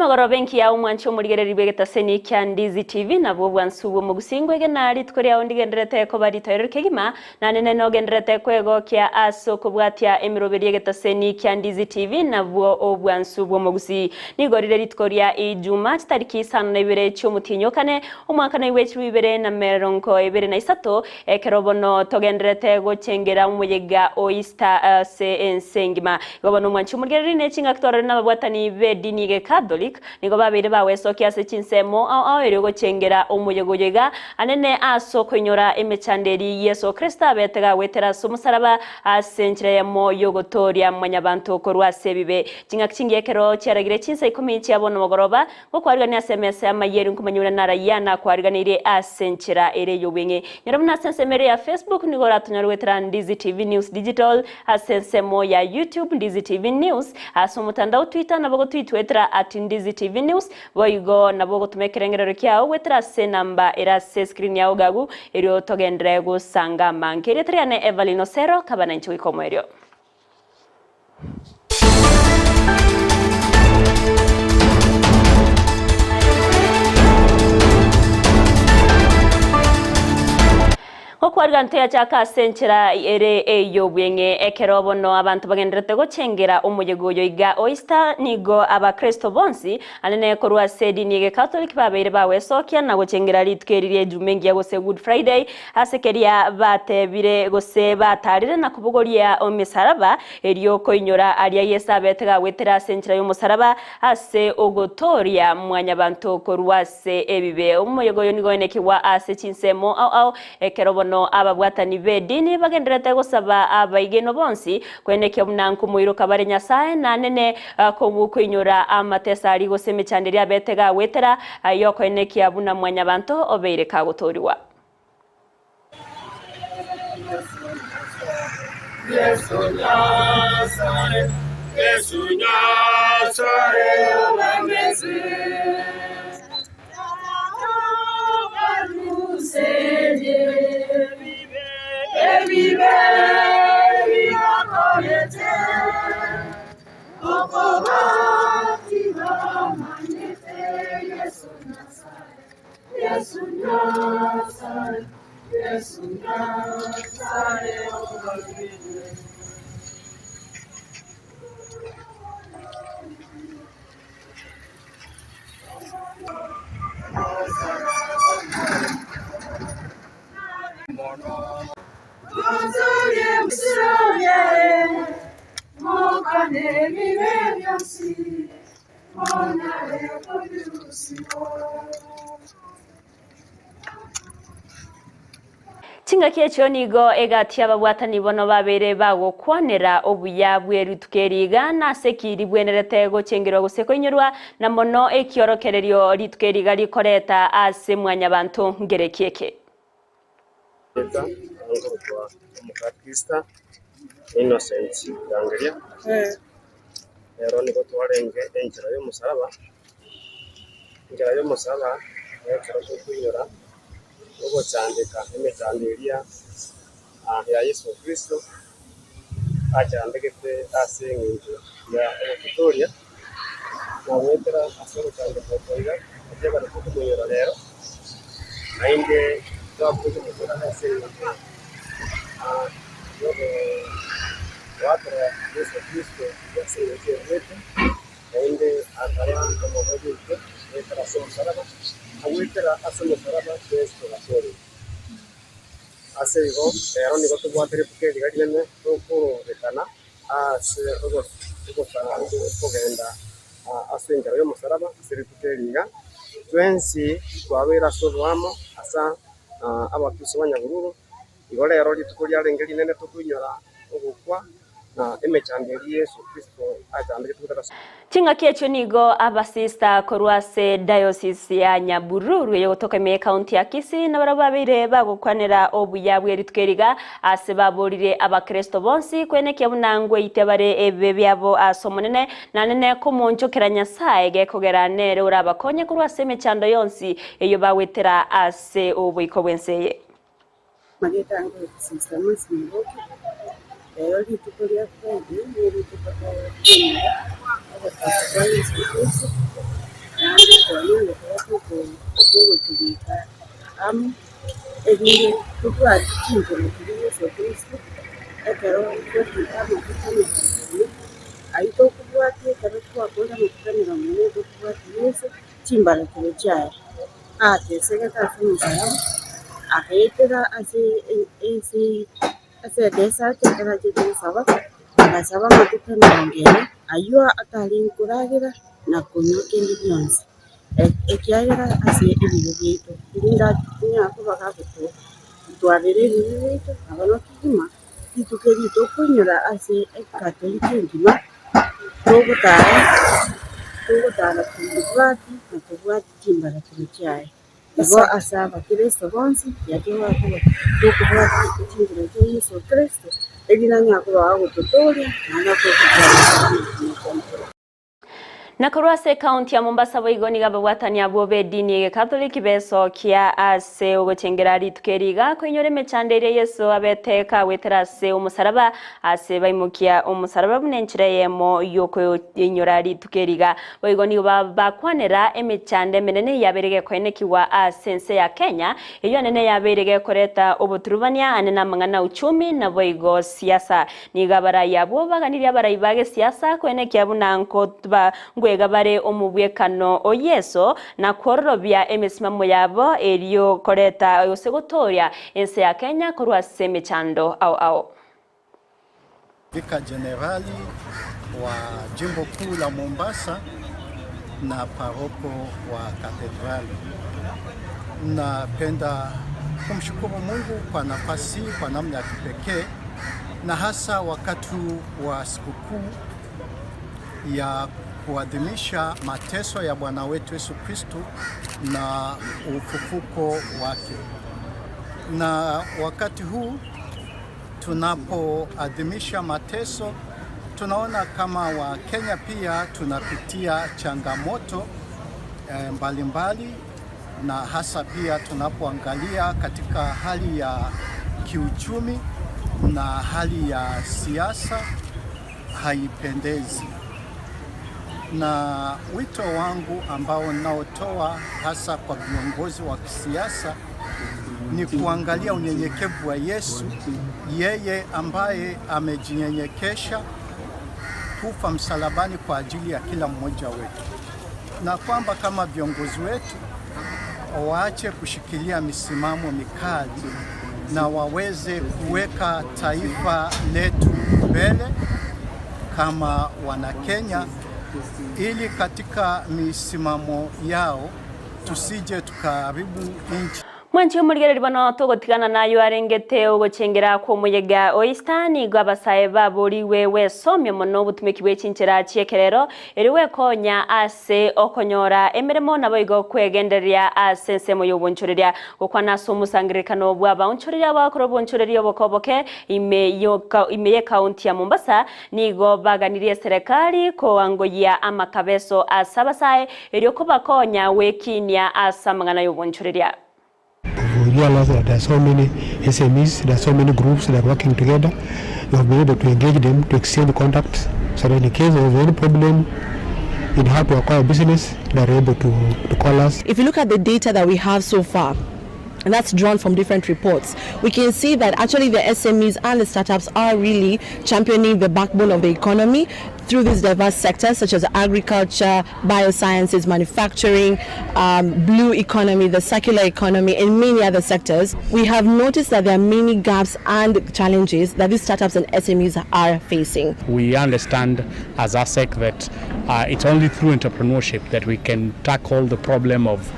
Namagoro benki ya umwancho murigereri begetaseni kya Ndizi TV nabo bwansubu mu gusingwege nari tkoria ondigenderete ko bari toyero kegima nanene no genderete kwego kya aso kubwatya emiroberi getaseni kya Ndizi TV nabo obwansubu mu Gusii nigorire ritkoria EJUMAA tariki 5 cy'umutinyo kane umwaka na iwe cy'ibere na meronko ibere na isato ekerobono togenderete go cengera umuyega oyista se ensengima gobono umwancho murigereri necinga ktorere nababwatani bedinige Catholic nigo babire bawe sokia se chinsemo au erego chengera umuyegoyega anene aso kwenyora emechanderi Yesu Kristo betega wetera sumusaraba asenchire mo yogotoria mwanyabantu korwa sebibe kinga kingiye kero cyaragire Chinsa Ikomi cyabona mogoroba ngo kwarigania SMS amayeri nkumanyura narayana kwariganire asenchira ere yobenge nyarabuna sensemere ya Facebook nigo ratunyarwetera Ndizi TV News Digital asensemo ya YouTube Ndizi TV News asomutandao Twitter nabogo tweetwetera Ndizi TV News boigo nabogo tumekerengerero kyao wetera se namba era se screen yao gagu eryo togendere gusanga mankere triane Everlyne Osero kabana nchi ikomerio Okwargante ya chaka senchera ere eyobwenge ekerobono abantu bagenderete go chengera umuyegoyo iga oyster nigo abakristo bonsi anene korwa sedi nige Catholic babere bawe sokia na go chengera litkerire jumengi ya gose Good Friday asekeria batebire gose batarire na kubugoria omisaraba eriyo koinyora aria Yesu abetega wetera senchera yo musaraba ase ogotoria mwanya bantu korwa se ebibe umuyegoyo nigo enekiwa ase chinsemo au ekerobono ababwatani bedini bagenderete gusaba abaigeno bonsi kweneke munanku muiro kabare nyasaye nanene ko kwinyura amatesa ari gose michanderi abetega wetera ayo kweneke abuna mwanya bantu obeire kagutoriwa Yesu Nyasare obamezi Chinga kiecho nigo egatia babwatani bono babere bago kwanera obuyabwe ritukeriga na sekiri bwenerete go chengero guseko inyorwa na mono ekiorokererio ritukeriga rikoreta ase mwanya bantu ngerekieke Eta ngorwa umukatkista innocent yangeria ero niko twarenge enchera yo musaraba ekero kunyora ugo chandika emechanderia ya Yesu Kristo achandekete ase nginjo ya Victoria na wetera asoro chandika koiga atega kunyora rero ainge twakuze mukora ase nginjo yobe watra Yesu Kristo ase nginjo ainge akara como hoje wetera so saraba awetera asolo saraba Kristo asori asego ero niko tubwatere pukeli gajene ko rekana ase ugo sana kugenda asengera yo musaraba siri pukeliga twensi twabera sorwamo asa abatusi banyagururu igole ero litukulia rengeli nene tukunyora ogukwa na emechanderi Yesu Kristo ajambere tukutara Chinga kiecho nigo abasista korwase diocese ya Nyabururu yo kutoka county ya Kisii na barababire bagukwanera obuyabwe ritukeriga ase baborire abakristo bonsi kweneke bunangwe itebare ebe byabo asomonene nanene ko muncho keranya sae gekogera nere urabakonye korwase mechando yonsi eyo bawetera ase obuyiko bwenseye Mageta ngo sister Muslim Early to Korea, tukwanyine tubika ebintu tutwakikinze mukiri Yesu Kristo ekero twetwikama tukamira aito okubwati ekero twakola mukutamira mune okubwati Yesu kimbalekero kyaye atesegeka asemusalamu akayetera ase desa kyekera kyetusaba agasaba mukutamira ngene ayuwa atalinkuragira nakunyoka endi byonse ekyayera ase ebiro byaitu irinda tunyako bakakutu twabere ebiro byaitu abanokigima itukerito okunyura ase ekatolika engima togutara kubwati nakubwati kimbala kino kyaye ibo asaba Kristo bonsi yakiwa kuba tokubwati kimbala kya Yesu Kristo ebinanyako bagututoria na korwase county ya Mombasa boigoni gaba watania bobe dini ye Catholic beso kia ase ogochengera ritukeriga kwinyore mechandere Yesu abeteka weterase umusaraba ase baimukia umusaraba bunenchire yemo yoko inyora ritukeriga boigoni bakwanera emechande menene yaberege kwenekiwa asense ya Kenya iyo nene yaberege koreta obuturubania anena mangana uchumi na boigo siasa nigabara yabo baganiri abarai bage siasa kwenekia bunanko tuba ngwegabare omubwekano oyeso na kororobya emesimamo yabo eriyo koreta osegotoria ense ya Kenya korwase mechando au Vika Generali wa Jimbo Kuu la Mombasa na paroko wa Katedrali. Napenda kumshukuru Mungu kwa nafasi kwa namna ya kipekee na hasa wakati wa sikukuu ya kuadhimisha mateso ya Bwana wetu Yesu Kristo na ufufuko wake. Na wakati huu tunapoadhimisha mateso, tunaona kama wa Kenya pia tunapitia changamoto mbalimbali, na hasa pia tunapoangalia katika hali ya kiuchumi na hali ya siasa haipendezi. Na wito wangu ambao naotoa hasa kwa viongozi wa kisiasa ni kuangalia unyenyekevu wa Yesu, yeye ambaye amejinyenyekesha kufa msalabani kwa ajili ya kila mmoja wetu, na kwamba kama viongozi wetu waache kushikilia misimamo mikali na waweze kuweka taifa letu mbele kama wana Kenya, ili katika misimamo yao tusije tukaharibu nchi. Mwanchi umurigere ribano togotigana nayo arengete ogochengera ko muyega oistani gwabasae baburiwe wesomye mono butumiki bw'ekinchera cyekerero eriwe konya ase okonyora emeremo naboigo kwegenderia ase nsemo y'obunchuriria gukwana somusangirikano bw'abunchuriria bakoro bunchuriria bokoboke imeye county ya Mombasa nigo baganirie serikali ko angoya amakabeso asabasae eriyo ko bakonya wekinia asamangana y'obunchuriria. We realize that there are so many SMEs, there are so many groups that are working together. We have been able to engage them, to exchange contacts, so that in case of any problem in how to acquire business, they are able to call us. If you look at the data that we have so far, and that's drawn from different reports, we can see that actually the SMEs and the startups are really championing the backbone of the economy through these diverse sectors such as agriculture, biosciences, manufacturing, blue economy, the circular economy, and many other sectors. We have noticed that there are many gaps and challenges that these startups and SMEs are facing. We understand as ASEC that it's only through entrepreneurship that we can tackle the problem of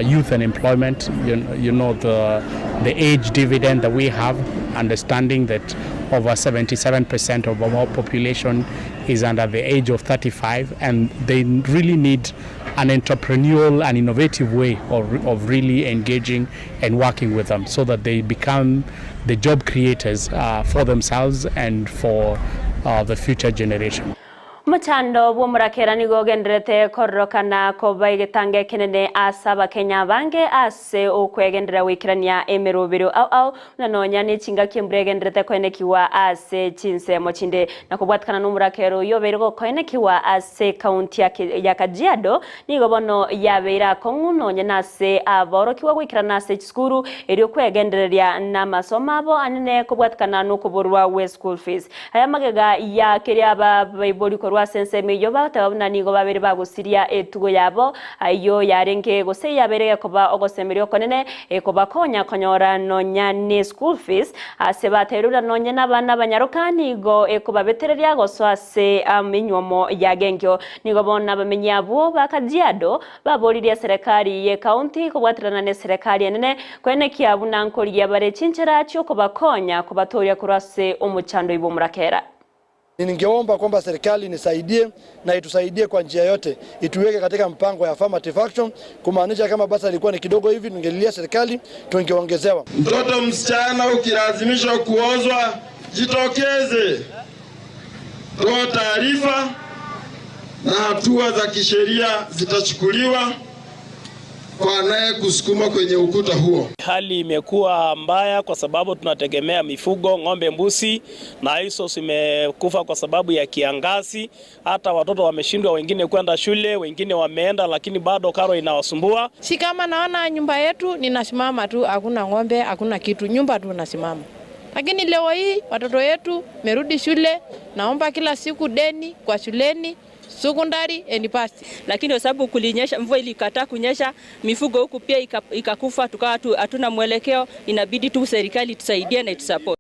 youth unemployment, you know the age dividend that we have, understanding that over 77% of our population is under the age of 35, and they really need an entrepreneurial and innovative way of really engaging and working with them so that they become the job creators for themselves and for the future generation. Muchando bw'omurakera nigo genderete kororokana koba igitange kinene asaba Kenya bange ase okwegendera wikirania emerubiro au nanonya ni chinga kimbure genderete koenekiwa ase chinse mochinde na kubwatkana n'umurakero yoberego koenekiwa ase county ya Kajiado nigo bono yabeira konguno nyenase aborokiwa wikirana ase skuru eri okwegendereria na masomo abo anene kubwatkana no kuburwa we school fees aya magega ya kiriaba baiboli rwa sense meyoba tabuna nigo babere bagusiria etugo yabo ayo yarenge gose yabereye koba ogosemerio konene koba konya konyora nonya ni school fees ase baterura nonya nabana banyarukani go koba betereria goso ase amenyomo yagengyo nigo bona bamenyabo bakajiado baboriria serikali ye county kubwatirana ne serikali enene kwene kiabuna nkori yabare chinchera cyo koba konya kubatoria kurase umuchando ibo murakera. Ningeomba kwamba serikali nisaidie na itusaidie kwa njia yote, ituweke katika mpango ya affirmative action, kumaanisha kama basi ilikuwa ni kidogo hivi ningelilia serikali tungeongezewa. Mtoto msichana ukilazimishwa kuozwa, jitokeze, toa taarifa na hatua za kisheria zitachukuliwa kwa anaye kusukuma kwenye ukuta huo. Hali imekuwa mbaya kwa sababu tunategemea mifugo, ng'ombe, mbuzi, na hizo zimekufa kwa sababu ya kiangazi. Hata watoto wameshindwa wengine kwenda shule, wengine wameenda lakini bado karo inawasumbua. Si kama naona nyumba yetu ninasimama tu, hakuna ng'ombe, hakuna kitu, nyumba tu nasimama. Lakini leo hii watoto wetu merudi shule, naomba kila siku deni kwa shuleni, sekondari and university. Lakini kwa sababu kulinyesha, mvua ilikataa kunyesha, mifugo huku pia ikakufa, tukawa hatuna mwelekeo, inabidi tu serikali tusaidie na itusupport.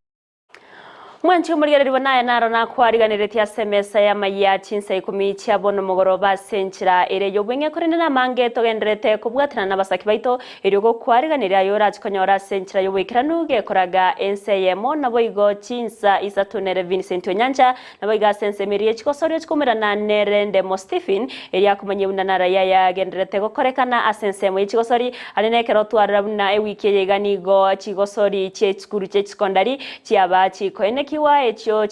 Mwanchi umurigere ribanaye naro nakwariganiretia semesa ya Amayia Chinsa Ikomi chiabono mugoroba senchira ere yobwenge korendera mange togenderete kubwatirana n'abasaki baito eri go kwariganira yora chikonyora senchira yobwikiranuge koraga enseyemo nabo igo Chinsa isatunere Vincent Onyanja nabo iga sense mirie chikosorio chikumirana nerende mo Stephen eri akumanye unanara ya genderete gokorekana asensemo ichikosori alinekero twarabuna ewiki yeganigo chigosori chekuru chekondari chiaba chikoene kiwa echo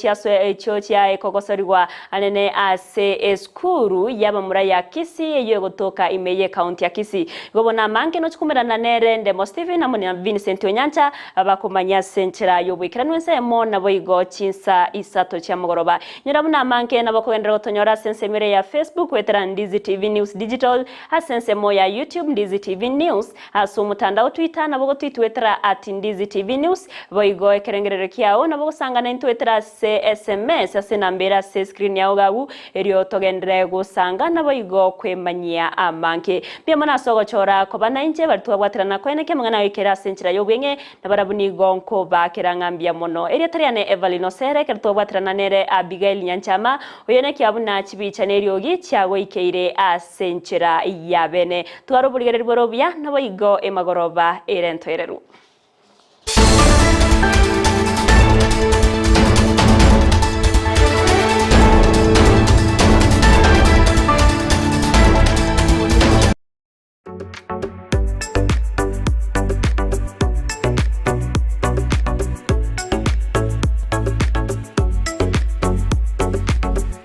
chia ekogosoriwa anene ase eskuru yaba ya Kisii eyo gotoka imeye county ya Kisii gobona manke no chikumirana nerende mo Stephen amone Vincent Onyanja abakumanya senchera yobwikiranwense mo nabo igo Chinsa isato chia mugoroba nyirabuna manke nabo kogendera gotonyora sensemire ya Facebook wetera Ndizi TV News Digital asense mo ya YouTube Ndizi TV News asu mutandao Twitter nabo gotwitwetera @Ndizi TV News boigo ekerengerere kiao nabo sangana intwetera se SMS ase nambera se screen ya ogagu erio togendere gusanga nabo igo kwemanyia amanke bia mona sogo chora ko bana inje bartwa bwatirana kweneke mangana wikera senchira yobwenge nabarabuni gonko bakirangambia mono eria tariane Everlyne sere kertwa bwatirana nere Abigail Nyanchama oyene kiabuna chibicha neriogi chiago ikeire asenchira yabene twaruburigere borobia nabo igo emagoroba erentoereru.